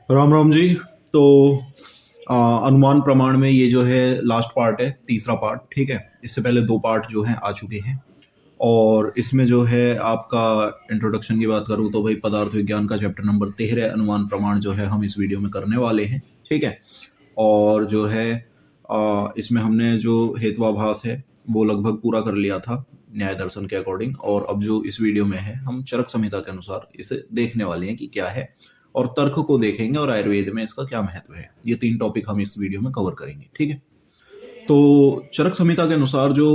राम राम जी। तो अनुमान प्रमाण में ये जो है लास्ट पार्ट है, तीसरा पार्ट। ठीक है, इससे पहले दो पार्ट जो हैं आ चुके हैं। और इसमें जो है आपका इंट्रोडक्शन की बात करूँ तो भाई पदार्थ विज्ञान का चैप्टर नंबर 13 अनुमान प्रमाण जो है हम इस वीडियो में करने वाले हैं। ठीक है, और जो है इसमें हमने जो हेत्वाभास है वो लगभग पूरा कर लिया था न्याय दर्शन के अकॉर्डिंग। और अब जो इस वीडियो में है हम चरक संहिता के अनुसार इसे देखने वाले हैं कि क्या है, और तर्क को देखेंगे और आयुर्वेद में इसका क्या महत्व है। ये तीन टॉपिक हम इस वीडियो में कवर करेंगे। ठीक है, तो चरक संहिता के अनुसार जो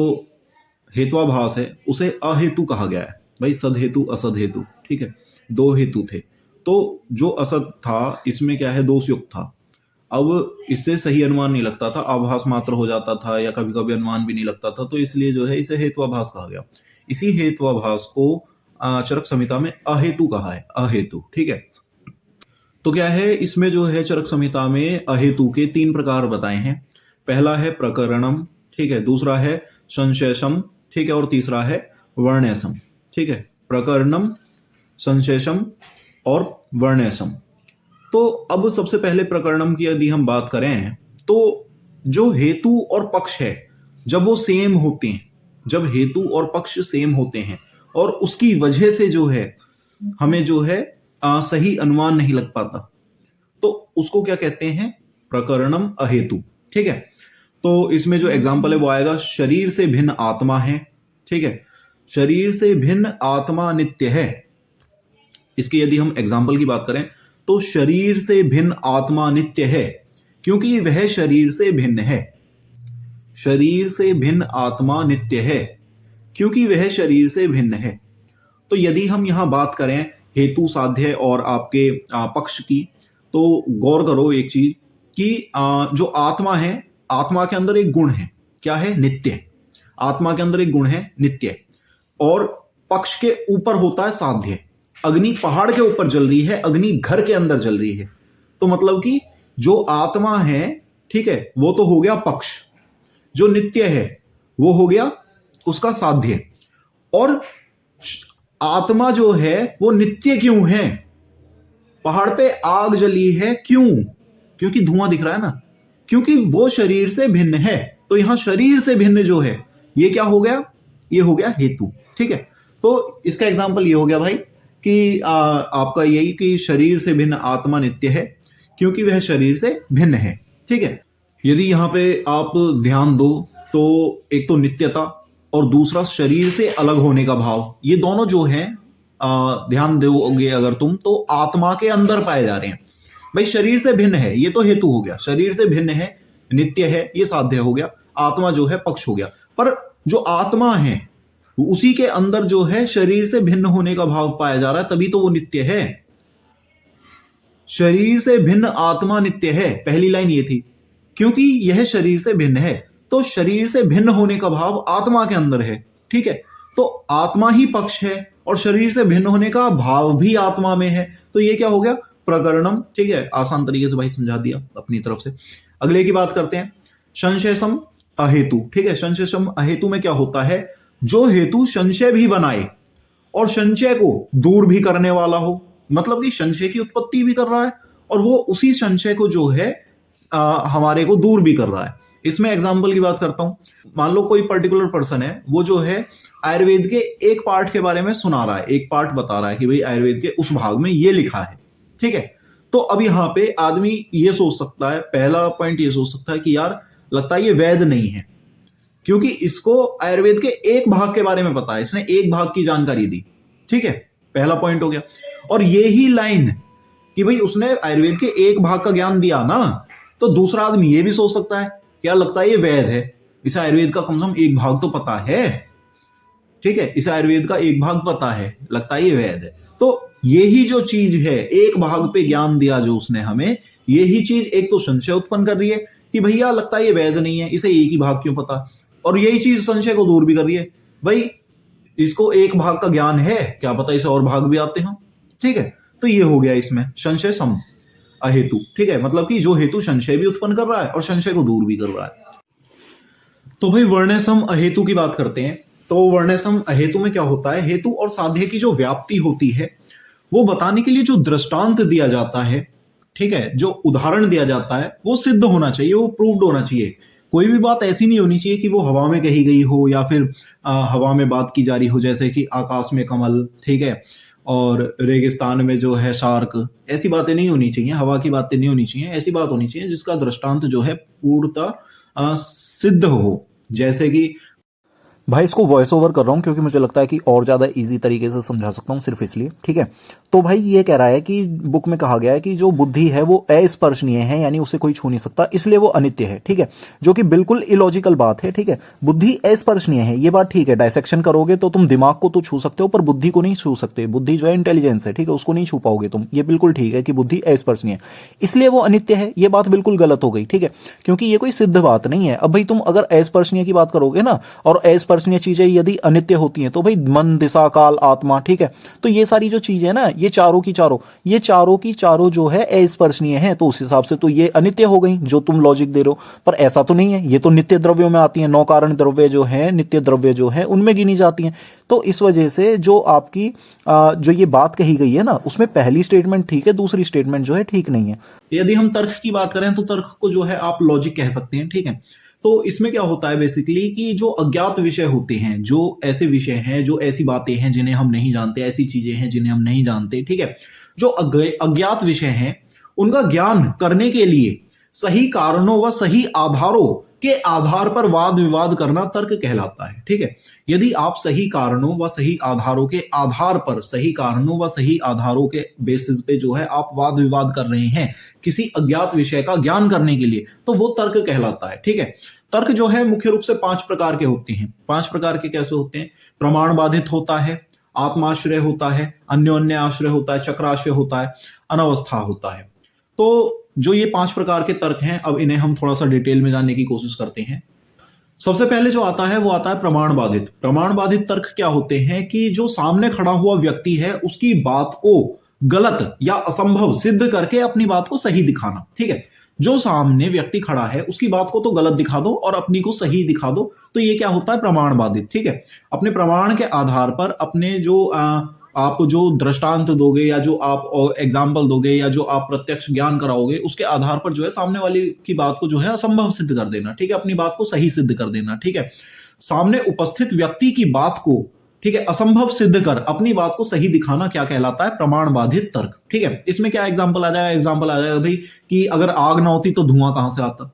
हेत्वाभास है उसे अहेतु कहा गया है। भाई सद हेतु असद हेतु, ठीक है, दो हेतु थे। तो जो असद था इसमें क्या है, दोष युक्त था। अब इससे सही अनुमान नहीं लगता था, आभास मात्र हो जाता था या कभी कभी अनुमान भी नहीं लगता था, तो इसलिए जो है इसे हेत्वाभास कहा गया। इसी हेत्वाभास को चरक संहिता में अहेतु कहा है, अहेतु। ठीक है, तो क्या है इसमें जो है चरक संहिता में अहेतु के तीन प्रकार बताए हैं। पहला है प्रकरणम, ठीक है, दूसरा है संशेषम, ठीक है, और तीसरा है वर्णेशम। ठीक है, प्रकरणम, संशेषम और वर्णेशम। तो अब सबसे पहले प्रकरणम की यदि हम बात करें तो जो हेतु और पक्ष है जब वो सेम होते हैं, जब हेतु और पक्ष सेम होते हैं और उसकी वजह से जो है हमें जो है सही अनुमान नहीं लग पाता, तो उसको क्या कहते हैं, प्रकरणम अहेतु। ठीक है, तो इसमें जो एग्जाम्पल है वो आएगा शरीर से भिन्न आत्मा है। ठीक है, शरीर से भिन्न आत्मा नित्य है। इसकी यदि हम एग्जाम्पल की बात करें तो शरीर से भिन्न आत्मा नित्य है क्योंकि वह शरीर से भिन्न है। शरीर से भिन्न आत्मा नित्य है क्योंकि वह शरीर से भिन्न है। तो यदि हम यहां बात करें हेतु साध्य और आपके पक्ष की, तो गौर करो एक चीज कि जो आत्मा है, आत्मा के अंदर एक गुण है, क्या है, नित्य। आत्मा के अंदर एक गुण है नित्य, और पक्ष के ऊपर होता है साध्य। अग्नि पहाड़ के ऊपर जल रही है, अग्नि घर के अंदर जल रही है, तो मतलब कि जो आत्मा है, ठीक है, वो तो हो गया पक्ष, जो नित्य है वो हो गया उसका साध्य। और आत्मा जो है वो नित्य क्यों है, पहाड़ पे आग जली है क्यों, क्योंकि धुआं दिख रहा है ना, क्योंकि वो शरीर से भिन्न है। तो यहां शरीर से भिन्न जो है ये क्या हो गया, ये हो गया हेतु। ठीक है, तो इसका एग्जांपल ये हो गया भाई कि आपका यही कि शरीर से भिन्न आत्मा नित्य है क्योंकि वह शरीर से भिन्न है। ठीक है, यदि यहाँ पे आप ध्यान दो तो एक तो नित्यता और दूसरा शरीर से अलग होने का भाव, ये दोनों जो है ध्यान दोगे अगर तुम तो आत्मा के अंदर पाए जा रहे हैं। भाई शरीर से भिन्न है ये तो हेतु हो गया, शरीर से भिन्न है, नित्य है, ये साध्य हो गया, आत्मा जो है पक्ष हो गया। पर जो आत्मा है उसी के अंदर जो है शरीर से भिन्न होने का भाव पाया जा रहा है, तभी तो वो नित्य है। शरीर से भिन्न आत्मा नित्य है, पहली लाइन ये थी, क्योंकि यह शरीर से भिन्न है। तो शरीर से भिन्न होने का भाव आत्मा के अंदर है। ठीक है, तो आत्मा ही पक्ष है और शरीर से भिन्न होने का भाव भी आत्मा में है, तो ये क्या हो गया, प्रकरणम। ठीक है, आसान तरीके से भाई समझा दिया अपनी तरफ से। अगले की बात करते हैं, संशयसम अहेतु। ठीक है, संशयसम अहेतु में क्या होता है, जो हेतु संशय भी बनाए और संशय को दूर भी करने वाला हो, मतलब कि संशय की उत्पत्ति भी कर रहा है और वो उसी संशय को जो है हमारे को दूर भी कर रहा है। इसमें एग्जाम्पल की बात करता हूं, मान लो कोई पर्टिकुलर पर्सन है, वो जो है आयुर्वेद के एक पार्ट के बारे में सुना रहा है, एक पार्ट बता रहा है कि भाई आयुर्वेद के उस भाग में ये लिखा है। ठीक है, तो अब यहाँ पे आदमी ये सोच सकता है, पहला पॉइंट ये सोच सकता है कि यार लगता है ये वैध नहीं है, क्योंकि इसको आयुर्वेद के एक भाग के बारे में पता है, इसने एक भाग की जानकारी दी। ठीक है, पहला पॉइंट हो गया। और यही लाइन कि भाई उसने आयुर्वेद के एक भाग का ज्ञान दिया ना, तो दूसरा आदमी ये भी सोच सकता है क्या लगता है ये वैध है, इसे आयुर्वेद का कम से कम एक भाग तो पता है। ठीक है, इसे आयुर्वेद का एक भाग पता है, लगता है ये वैध है। तो यही जो चीज है, एक भाग पे ज्ञान दिया जो उसने हमें, यही चीज एक तो संशय उत्पन्न कर रही है कि भैया लगता है ये वैध नहीं है, इसे एक ही भाग क्यों पता, और यही चीज संशय को दूर भी कर रही है, भाई इसको एक भाग का ज्ञान है, क्या पता इसे और भाग भी आते हो। ठीक है, तो ये हो गया इसमें संशय सम अहेतु। ठीक है, मतलब कि जो हेतु संशय भी उत्पन्न कर रहा है और संशय को दूर भी कर रहा है। तो भाई वर्णसम अहेतु की बात करते हैं। तो वर्णसम अहेतु में क्या होता है, हेतु और साध्य की जो व्याप्ति होती है वो बताने के लिए जो दृष्टांत दिया जाता है ठीक है, जो उदाहरण दिया जाता है वो सिद्ध होना चाहिए, वो प्रूव्ड होना चाहिए। कोई भी बात ऐसी नहीं होनी चाहिए कि वो हवा में कही गई हो या फिर हवा में बात की जा रही हो, जैसे कि आकाश में कमल, ठीक है, और रेगिस्तान में जो है शार्क। ऐसी बातें नहीं होनी चाहिए, हवा की बातें नहीं होनी चाहिए। ऐसी बात होनी चाहिए जिसका दृष्टांत जो है पूर्णतः सिद्ध हो। जैसे कि भाई इसको वॉइस ओवर कर रहा हूँ क्योंकि मुझे लगता है कि और ज़्यादा इजी तरीके से समझा सकता हूँ, सिर्फ इसलिए। ठीक है, तो भाई ये कह रहा है कि बुक में कहा गया है कि जो बुद्धि है वो अस्पर्शनीय है, यानी उसे कोई छू नहीं सकता, इसलिए वो अनित्य है। ठीक है, जो कि बिल्कुल इलॉजिकल बात है। ठीक है, बुद्धि अस्पर्शनीय है, ये बात ठीक है। डायसेक्शन करोगे तो तुम दिमाग को तो छू सकते हो पर बुद्धि को नहीं छू सकते। बुद्धि जो है इंटेलिजेंस है, ठीक है, उसको नहीं छू पाओगे तुम। ये बिल्कुल ठीक है कि बुद्धि अस्पर्शनीय है, इसलिए वो अनित्य है। ये बात बिल्कुल गलत हो गई। ठीक है, क्योंकि ये कोई सिद्ध बात नहीं है। अब भाई तुम अगर अस्पर्शनीय की बात करोगे ना, और अस्पर्शनीय चीजें यदि अनित्य होती हैं तो भाई मन, दिशा, काल, आत्मा, ठीक है, तो ये सारी जो चीजें है ना, ये चारों की चारों जो है अस्पर्शनीय है, तो उस हिसाब से तो ये अनित्य हो गई जो तुम लॉजिक दे रहे हो। पर ऐसा तो नहीं है, ये तो नित्य द्रव्यों में आती है। नौ कारण द्रव्य जो है, नित्य द्रव्य जो है, उनमें गिनी जाती हैं। तो इस वजह से जो आपकी जो ये बात कही गई है ना, उसमें पहली स्टेटमेंट ठीक है, दूसरी स्टेटमेंट जो है ठीक नहीं है। यदि हम तर्क की बात करें तो तर्क को जो है आप लॉजिक कह सकते हैं। ठीक है, तो इसमें क्या होता है बेसिकली कि जो अज्ञात विषय होते हैं, जो ऐसे विषय हैं, जो ऐसी बातें हैं जिन्हें हम नहीं जानते, ऐसी चीजें हैं जिन्हें हम नहीं जानते, ठीक है, जो अज्ञात विषय हैं, उनका ज्ञान करने के लिए सही कारणों व सही आधारों के आधार पर वाद विवाद करना तर्क कहलाता है। ठीक है, यदि आप सही कारणों व सही आधारों के आधार पर, सही कारणों व सही आधारों के बेसिस पे जो है आप वाद विवाद कर रहे हैं किसी अज्ञात विषय का ज्ञान करने के लिए, तो वो तर्क कहलाता है। ठीक है, तर्क जो है मुख्य रूप से 5 प्रकार के होते हैं। 5 प्रकार के कैसे होते हैं? प्रमाण बाधित होता है, आत्माश्रय होता है, अन्योन्य आश्रय होता है, चक्राश्रय होता है, अनवस्था होता है। तो जो ये 5 प्रकार के तर्क हैं, अब इन्हें हम थोड़ा सा डिटेल में जानने की कोशिश करते हैं। सबसे पहले जो आता है वो आता है प्रमाण बाधित। प्रमाण बाधित तर्क क्या होते हैं कि जो सामने खड़ा हुआ व्यक्ति है उसकी बात को गलत या असंभव सिद्ध करके अपनी बात को सही दिखाना। ठीक है, जो सामने व्यक्ति खड़ा है उसकी बात को तो गलत दिखा दो और अपनी को सही दिखा दो, तो ये क्या होता है? प्रमाण बाधित। ठीक है, अपने प्रमाण के आधार पर अपने जो आप जो दृष्टांत दोगे या जो आप एग्जाम्पल दोगे या जो आप प्रत्यक्ष ज्ञान कराओगे, उसके आधार पर जो है सामने वाले की बात को जो है असंभव सिद्ध कर देना। ठीक है, अपनी बात को सही सिद्ध कर देना। ठीक है, सामने उपस्थित व्यक्ति की बात को, ठीक है, असंभव सिद्ध कर अपनी बात को सही दिखाना क्या कहलाता है? प्रमाण बाधित तर्क। ठीक है, इसमें क्या एग्जाम्पल आ जाएगा? एग्जाम्पल आ जाएगा भाई कि अगर आग ना होती तो धुआं कहां से आता?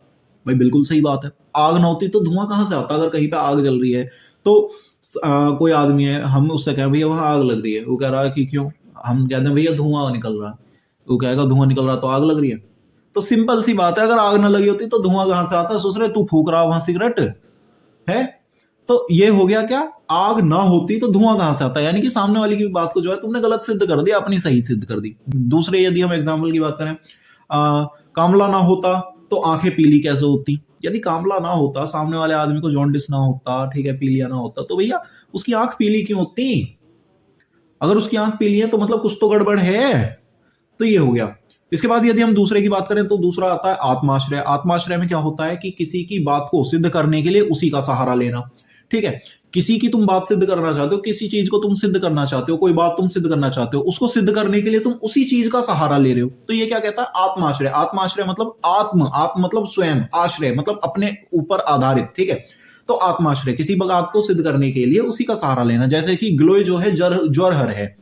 भाई बिल्कुल सही बात है, आग ना होती तो धुआं कहां से आता? अगर कहीं पे आग जल रही है तो कोई आदमी है, हम उससे कहें भैया वहां आग लग रही है, वो कह रहा है कि क्यों? हम कहते हैं भैया धुआं निकल रहा है, वो कहेगा धुआं निकल रहा तो आग लग रही है। तो सिंपल सी बात है, अगर आग ना लगी होती तो धुआं कहां से आता? सोच रहे तू फूक रहा वहां सिगरेट है, तो ये हो गया क्या? आग ना होती तो धुआं कहां से आता? यानी कि सामने वाले की बात को जो है तुमने गलत सिद्ध कर दिया, अपनी सही सिद्ध कर दी। दूसरे यदि हम एग्जाम्पल की बात करें, कामला ना होता तो आंखें पीली कैसे होती? यदि कामला ना होता, सामने वाले आदमी को जॉन्डिस ना होता, ठीक है, पीलिया ना होता, तो भैया उसकी आंख पीली क्यों होती? अगर उसकी आंख पीली है तो मतलब कुछ तो गड़बड़ है। तो ये हो गया। इसके बाद यदि हम दूसरे की बात करें तो दूसरा आता है आत्माश्रय। आत्माश्रय में क्या होता है कि किसी की बात को सिद्ध करने के लिए उसी का सहारा लेना। ठीक है, किसी की तुम बात सिद्ध करना चाहते हो, किसी चीज को तुम सिद्ध करना चाहते हो, कोई बात तुम सिद्ध करना चाहते हो, उसको सिद्ध करने के लिए तुम उसी चीज का सहारा ले रहे हो, तो ये क्या कहता है? आत्माश्रय। आत्माश्रय मतलब आत्म मतलब स्वयं, आश्रय मतलब अपने ऊपर आधारित। ठीक है, तो आत्माश्रय किसी बात को सिद्ध करने के लिए उसी का सहारा लेना। जैसे कि ग्लोय जो है ज्वर है,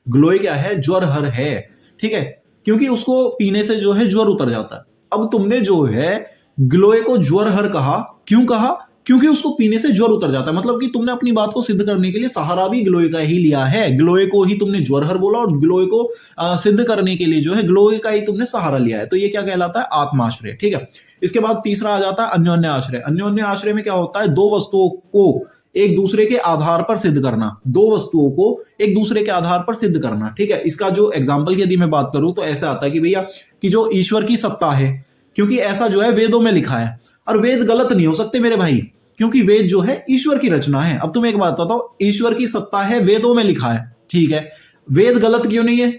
ग्लोय क्या है? ज्वर है। ठीक है, क्योंकि उसको पीने से जो है ज्वर उतर जाता है। अब तुमने जो है ग्लोय को ज्वर कहा, क्यों कहा? क्योंकि उसको पीने से ज्वर उतर जाता है। मतलब कि तुमने अपनी बात को सिद्ध करने के लिए सहारा भी ग्लोय का ही लिया है। ग्लोय को ही तुमने ज्वर बोला और ग्लोय को सिद्ध करने के लिए जो है ग्लोय का ही तुमने सहारा लिया है, तो ये क्या कहलाता है? आत्माश्रय। ठीक है, इसके बाद तीसरा आ जाता है अन्योन्य आश्रय। अन्योन्य आश्रय में क्या होता है? दो वस्तुओं को एक दूसरे के आधार पर सिद्ध करना। दो वस्तुओं को एक दूसरे के आधार पर सिद्ध करना। ठीक है, इसका जो एग्जाम्पल की यदि मैं बात करूं तो ऐसा आता है कि भैया कि जो ईश्वर की सत्ता है, क्योंकि ऐसा जो है वेदों में लिखा है, और वेद गलत नहीं हो सकते मेरे भाई, क्योंकि वेद जो है ईश्वर की रचना है। अब तुम एक बात बताओ, ईश्वर की सत्ता है, वेदों में लिखा है, ठीक है, वेद गलत क्यों नहीं है?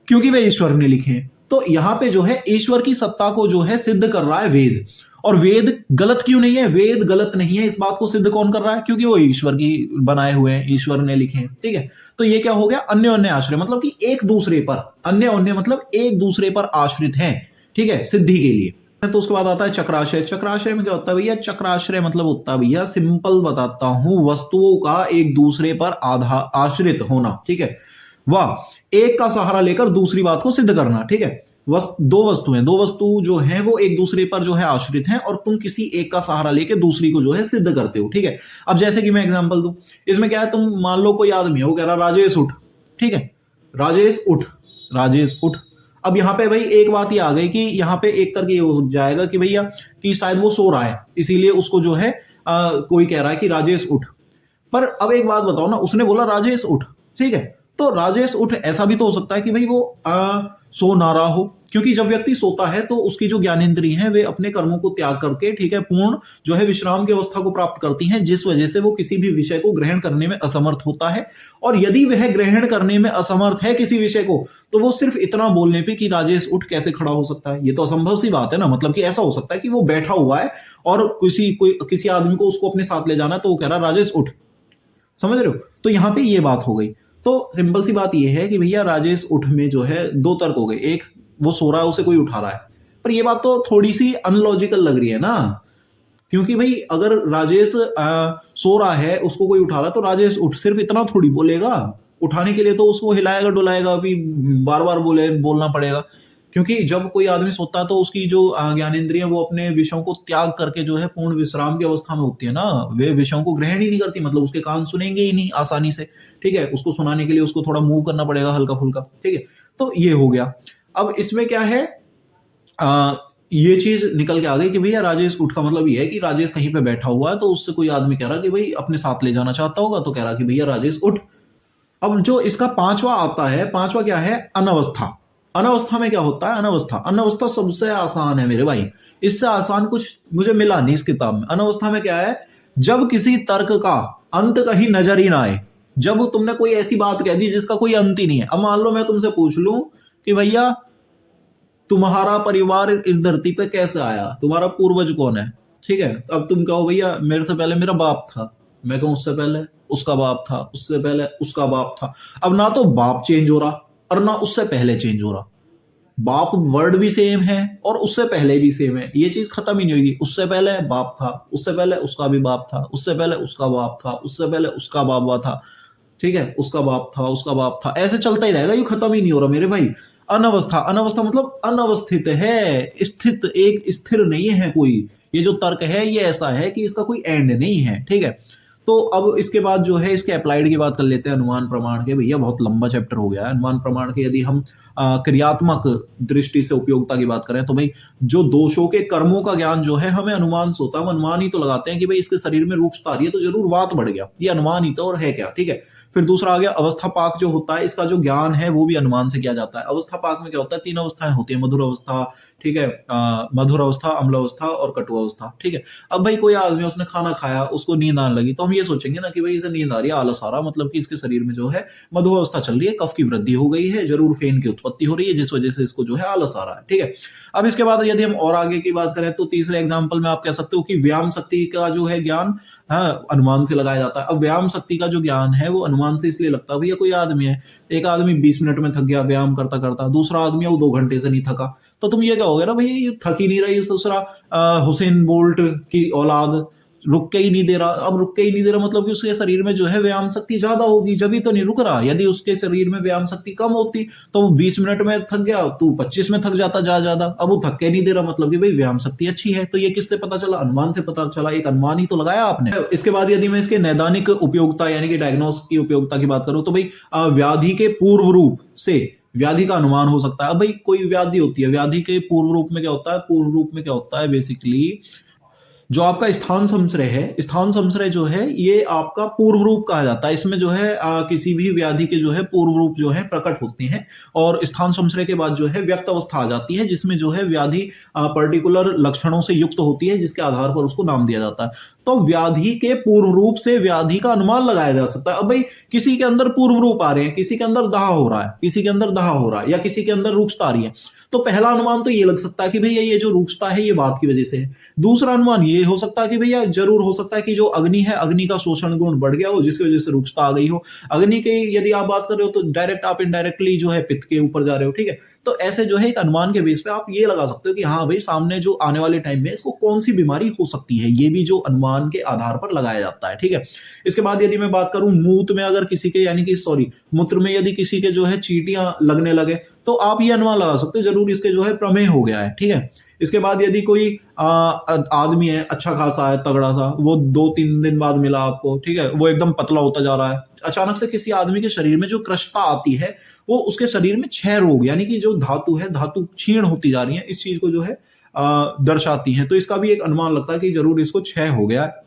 क्योंकि वे ईश्वर ने लिखे हैं। तो यहां पे जो है ईश्वर की सत्ता को जो है सिद्ध कर रहा है वेद, और वेद गलत क्यों नहीं है? वेद गलत नहीं है, इस बात को सिद्ध कौन कर रहा है? क्योंकि वो ईश्वर की बनाए हुए हैं, ईश्वर ने लिखे हैं। ठीक है, तो ये क्या हो गया? अन्योन्य आश्रय, मतलब कि एक दूसरे पर, अन्योन्य मतलब एक दूसरे पर आश्रित हैं, ठीक है, सिद्धि के लिए। तो उसके बाद आता है चक्राश्रय। चक्राश्रय में क्या होता है भैया? चक्राश्रय मतलब होता है भैया, सिंपल बताता हूं, वस्तुओं का एक दूसरे पर आश्रित होना, ठीक है, वह एक का सहारा लेकर दूसरी बात को सिद्ध करना, ठीक है। दो वस्तुएं, दो वस्तु जो है वो एक दूसरे पर जो है आश्रित हैं और तुम किसी एक का सहारा लेकर दूसरी को जो है सिद्ध करते हो, ठीक है। अब जैसे कि मैं एग्जांपल दूं, इसमें क्या है, तुम मान लो कोई आदमी है, वो कह रहा राजेश उठ, ठीक है, राजेश उठ, राजेश उठ। अब यहाँ पे भाई एक बात ये आ गई कि यहाँ पे एक तर्क ये हो जाएगा कि भैया कि शायद वो सो रहा है, इसीलिए उसको जो है कोई कह रहा है कि राजेश उठ। पर अब एक बात बताओ ना, उसने बोला राजेश उठ, ठीक है, तो राजेश उठ ऐसा भी तो हो सकता है कि भाई वो सो ना रहा हो, क्योंकि जब व्यक्ति सोता है तो उसकी जो ज्ञानेंद्रिय हैं वे अपने कर्मों को त्याग करके, ठीक है, पूर्ण जो है विश्राम की अवस्था को प्राप्त करती हैं, जिस वजह से वो किसी भी विषय को ग्रहण करने में असमर्थ होता है। और यदि वह ग्रहण करने में असमर्थ है किसी विषय को, तो वो सिर्फ इतना बोलने पे कि राजेश उठ कैसे खड़ा हो सकता है? ये तो असंभव सी बात है ना। मतलब कि ऐसा हो सकता है कि वो बैठा हुआ है और किसी आदमी को उसको अपने साथ ले जाना है, तो वो कह रहा है राजेश उठ, समझ रहे हो? तो यहां पे ये बात हो गई। तो सिंपल सी बात ये है कि भैया राजेश उठ में जो है दो तर्क हो गए, एक वो सो रहा है उसे कोई उठा रहा है, पर ये बात तो थोड़ी सी अनलॉजिकल लग रही है ना, क्योंकि भाई अगर राजेश सो रहा है, उसको कोई उठा रहा है, तो राजेश उठ सिर्फ इतना थोड़ी बोलेगा, उठाने के लिए तो उसको हिलाएगा डुलाएगा, अभी बार बार बोलना पड़ेगा। क्योंकि जब कोई आदमी सोता है तो उसकी जो ज्ञानेंद्रियां वो अपने विषयों को त्याग करके जो है पूर्ण विश्राम की अवस्था में होती है ना, वे विषयों को ग्रहण ही नहीं करती, मतलब उसके कान सुनेंगे ही नहीं आसानी से, ठीक है। उसको सुनाने के लिए उसको थोड़ा मूव करना पड़ेगा हल्का फुल्का, ठीक है। तो ये हो गया। अब इसमें क्या है, ये चीज निकल के आ गई कि भैया राजेश उठ का मतलब ये है कि राजेश कहीं पे बैठा हुआ है, तो उससे कोई आदमी कह रहा कि भाई अपने साथ ले जाना चाहता होगा, तो कह रहा कि भैया राजेश उठ। अब जो इसका पांचवा आता है, पांचवा क्या है? अनवस्था। अनवस्था में क्या होता है? अनवस्था, अनवस्था सबसे आसान है मेरे भाई, इससे आसान कुछ मुझे मिला नहीं इस किताब में। अनवस्था में क्या है? जब किसी तर्क का अंत कहीं नजर ही ना आए, जब तुमने कोई ऐसी बात कह दी जिसका कोई अंत ही नहीं है। अब मान लो मैं तुमसे पूछ लूं कि भैया तुम्हारा परिवार इस धरती पे कैसे आया, तुम्हारा पूर्वज कौन है, ठीक है। तो अब तुम कहो भैया मेरे से पहले मेरा बाप था, मैं कहूं उससे पहले उसका बाप था, उससे पहले उसका बाप था। अब ना तो बाप चेंज हो रहा और ना उससे पहले चेंज हो रहा, बाप वर्ड भी सेम है और उससे पहले भी सेम है, ये चीज खत्म ही नहीं होगी। उससे पहले बाप था, उससे पहले उसका भी बाप था, उससे पहले उसका बाप था, उससे पहले उसका बाबा था, ठीक है, उसका बाप था, उसका बाप था, ऐसे चलता ही रहेगा, ये खत्म ही नहीं हो रहा मेरे भाई। अनवस्था, अनवस्था मतलब अनवस्थित है, स्थित, एक स्थिर नहीं है कोई। ये जो तर्क है ये ऐसा है कि इसका कोई एंड नहीं है, ठीक है। तो अब इसके बाद जो है इसके अप्लाइड की बात कर लेते हैं, अनुमान प्रमाण के। भैया बहुत लंबा चैप्टर हो गया है अनुमान प्रमाण के। यदि हम क्रियात्मक दृष्टि से उपयोगिता की बात करें तो भाई जो दोषों के कर्मों का ज्ञान जो है हमें अनुमान से होता है। हम अनुमान ही तो लगाते हैं कि भाई इसके शरीर में रूक्ष आ रही है तो जरूर वात बढ़ गया, ये अनुमान ही तो और है क्या, ठीक है। फिर दूसरा आ गया अवस्था पाक जो होता है, इसका जो ज्ञान है वो भी अनुमान से किया जाता है। अवस्था पाक में क्या होता है? तीन अवस्थाएं होती है, मधुर अवस्था, ठीक है, मधुर अवस्था, अम्ल अवस्था और कटु अवस्था, ठीक है। अब भाई कोई आदमी उसने खाना खाया, उसको नींद आने लगी, तो हम ये सोचेंगे ना कि भाई इसे नींद आ रही है, आलस आ रहा, मतलब कि इसके शरीर में जो है मधु अवस्था चल रही है, कफ की वृद्धि हो गई है, जरूर फेन की उत्पत्ति हो रही है, जिस वजह से इसको जो है आलस आ रहा है, ठीक है। अब इसके बाद यदि हम और आगे की बात करें तो तीसरे एग्जाम्पल में आप कह सकते हो कि व्यायाम शक्ति का जो है ज्ञान, हाँ, अनुमान से लगाया जाता है। अब व्यायाम शक्ति का जो ज्ञान है वो अनुमान से इसलिए लगता है, भैया कोई आदमी है, एक आदमी 20 मिनट में थक गया व्यायाम करता करता, दूसरा आदमी है वो 2 घंटे से नहीं थका, तो तुम ये कहोगे ना भैया ये थक ही नहीं रही, दूसरा हुसैन बोल्ट की औलाद रुक के ही नहीं दे रहा। अब रुक के ही नहीं दे रहा मतलब कि उसके शरीर में जो है व्यायाम शक्ति ज्यादा होगी, जब ही तो नहीं रुक रहा। यदि उसके शरीर में व्यायाम शक्ति कम होती तो वो 20 मिनट में थक गया, तू 25 में थक जाता ज्यादा। अब वो थक के नहीं दे रहा मतलब कि भाई व्यायाम शक्ति अच्छी है। तो ये किससे पता चला? अनुमान से पता चला, एक अनुमान ही तो लगाया आपने। इसके बाद यदि मैं इसके नैदानिक उपयोगिता यानी कि डायग्नोस की उपयोगिता की बात करूं तो भाई व्याधि के पूर्व रूप से व्याधि का अनुमान हो सकता है। अब भाई कोई व्याधि होती है, व्याधि के पूर्व रूप में क्या होता है? पूर्व रूप में क्या होता है बेसिकली जो आपका स्थान संश्रय है, स्थान संश्रय जो है ये आपका पूर्व रूप कहा जाता है। इसमें जो है किसी भी व्याधि के जो है पूर्व रूप जो है प्रकट होते हैं और स्थान संश्रय के बाद जो है व्यक्त अवस्था आ जाती है, जिसमें जो है व्याधि पर्टिकुलर लक्षणों से युक्त होती है, जिसके आधार पर उसको नाम दिया जाता है। तो व्याधि के पूर्व रूप से व्याधि का अनुमान लगाया जा सकता है। अब भाई किसी के अंदर पूर्व रूप आ रहे हैं, किसी के अंदर दाह हो रहा है, किसी के अंदर दाह हो रहा है या किसी के अंदर रुक्षता आ रही है, तो पहला अनुमान तो ये लग सकता है कि भैया ये जो रुक्षता है ये वात की वजह से है। दूसरा अनुमान ये हो सकता है कि भैया जरूर हो सकता है कि जो अग्नि है, अग्नि का शोषण गुण बढ़ गया हो जिसकी वजह से रुक्षता आ गई हो। अग्नि के यदि आप बात कर रहे हो तो डायरेक्ट आप इनडायरेक्टली जो है पित्त के ऊपर जा रहे हो, ठीक है। तो ऐसे जो है एक अनुमान के बेस पे आप ये लगा सकते हो कि हाँ भाई सामने जो आने वाले टाइम में इसको कौन सी बीमारी हो सकती है, ये भी जो अनुमान के आधार पर लगाया जाता है, ठीक है। इसके बाद यदि मैं बात करूं मूत में अगर किसी के यानी कि सॉरी मूत्र में यदि किसी के जो है चींटियां लगने लगे तो आप ये अनुमान लगा सकते हो जरूर इसके जो है प्रमेह हो गया है, ठीक है। इसके बाद यदि कोई आदमी है अच्छा खासा है तगड़ा सा, वो 2-3 दिन बाद मिला आपको, ठीक है, वो एकदम पतला होता जा रहा है, अचानक से किसी आदमी के शरीर में जो कृशता आती है वो उसके शरीर में क्षय रोग यानी कि जो धातु है धातु क्षीण होती जा रही है, इस चीज को जो है दर्शाती है। तो इसका भी एक अनुमान लगता है कि जरूर इसको क्षय हो गया है,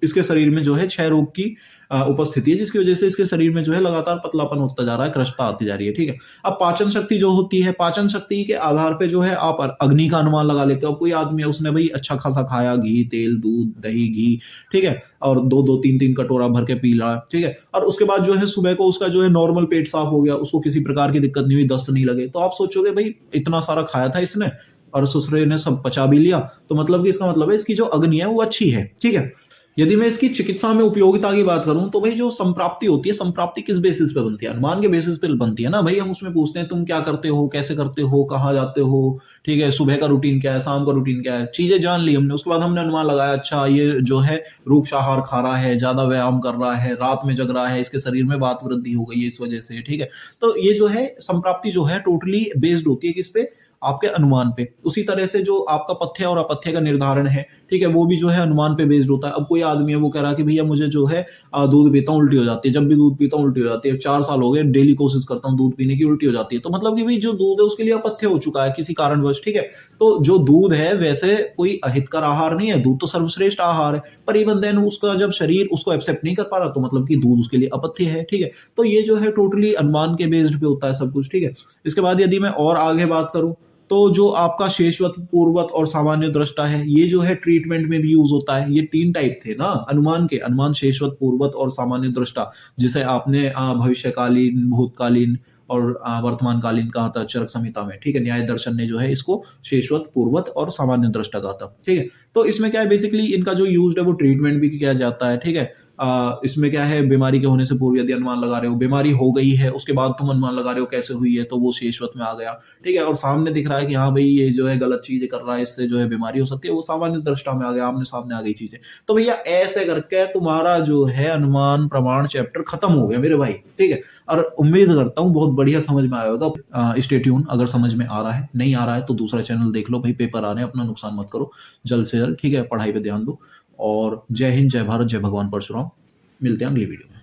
इसके शरीर में जो है क्षय रोग की उपस्थिति है जिसकी वजह से इसके शरीर में जो है लगातार पतलापन होता जा रहा है, कृशता आती जा रही है, ठीक है। अब पाचन शक्ति जो होती है, पाचन शक्ति के आधार पे जो है आप अग्नि का अनुमान लगा लेते हो। अब कोई आदमी है उसने भाई अच्छा खासा खाया, घी तेल दूध दही घी, ठीक है, और 2-2 3-3 कटोरा भर के पी रहा है, ठीक है, और उसके बाद जो है सुबह को उसका जो है नॉर्मल पेट साफ हो गया, उसको किसी प्रकार की दिक्कत नहीं हुई, दस्त नहीं लगे, तो आप सोचोगे भाई इतना सारा खाया था इसने और ससुरे ने सब पचा भी लिया, तो मतलब कि इसका मतलब है इसकी जो अग्नि है वो अच्छी है, ठीक है। यदि मैं इसकी चिकित्सा में उपयोगिता की बात करूं तो भाई जो संप्राप्ति होती है, संप्राप्ति किस बेसिस पे बनती है? अनुमान के बेसिस पे बनती है ना भाई। हम उसमें पूछते हैं तुम क्या करते हो, कैसे करते हो, कहाँ जाते हो, ठीक है, सुबह का रूटीन क्या है, शाम का रूटीन क्या है, चीजें जान ली हमने। उसके बाद हमने अनुमान लगाया अच्छा ये जो है रूक्ष आहार खा रहा है, ज्यादा व्यायाम कर रहा है, रात में जग रहा है, इसके शरीर में वात वृद्धि हो गई है इस वजह से, ठीक है। तो ये जो है संप्राप्ति जो है टोटली बेस्ड होती है किस पे? आपके अनुमान पे। उसी तरह से जो आपका पथ्य और अपथ्य का निर्धारण है, ठीक है, वो भी जो है अनुमान पे बेस्ड होता है। अब कोई आदमी है वो कह रहा है कि भैया मुझे जो है दूध पीता हूँ उल्टी हो जाती है, जब भी दूध पीता हूँ उल्टी हो जाती है, 4 साल हो गए डेली कोशिश करता हूँ दूध पीने की, उल्टी हो जाती है, तो मतलब कि भाई जो दूध है उसके लिए अपथ्य हो चुका है किसी कारणवश, ठीक है। तो जो दूध है वैसे कोई अहितकर आहार नहीं है, दूध तो सर्वश्रेष्ठ आहार है, पर इवन देन उसका जब शरीर उसको एक्सेप्ट नहीं कर पा रहा तो मतलब कि दूध उसके लिए अपथ्य है, ठीक है। तो ये जो है टोटली अनुमान के बेस्ड पे होता है सब कुछ, ठीक है। इसके बाद यदि मैं और आगे बात करूं तो जो आपका शेषवत पूर्वत और सामान्य दृष्टा है, ये जो है ट्रीटमेंट में भी यूज होता है। ये 3 टाइप थे ना अनुमान के, अनुमान शेषवत पूर्वत और सामान्य दृष्टा, जिसे आपने भविष्यकालीन भूतकालीन और वर्तमानकालीन कहा था चरक संहिता में, ठीक है। न्याय दर्शन ने जो है इसको शेषवत पूर्वत और सामान्य दृष्टा कहा था, ठीक है। तो इसमें क्या है बेसिकली इनका जो यूज है वो ट्रीटमेंट भी किया जाता है, ठीक है। इसमें क्या है बीमारी के होने से पूर्व यदि अनुमान लगा रहे हो, बीमारी हो गई है उसके बाद तुम अनुमान लगा रहे हो कैसे हुई है, तो वो शेषवत में आ गया, ठीक है। और सामने दिख रहा है कि हाँ भाई ये जो है गलत चीजें कर रहा है, इससे जो है बीमारी हो सकती है, वो सामान्य दृष्टा में आ गया, आमने सामने आ गई चीजें। तो भैया ऐसे करके तुम्हारा जो है अनुमान प्रमाण चैप्टर खत्म हो गया मेरे भाई, ठीक है। और उम्मीद करता हूँ बहुत बढ़िया समझ में आया होगा। स्टे ट्यून, अगर समझ में आ रहा है, नहीं आ रहा है तो दूसरा चैनल देख लो भाई, पेपर आ रहे हैं, अपना नुकसान मत करो, जल्द से जल्द, ठीक है, पढ़ाई पे ध्यान दो। और जय हिंद, जय भारत, जय भगवान परशुराम। मिलते हैं अगली वीडियो में।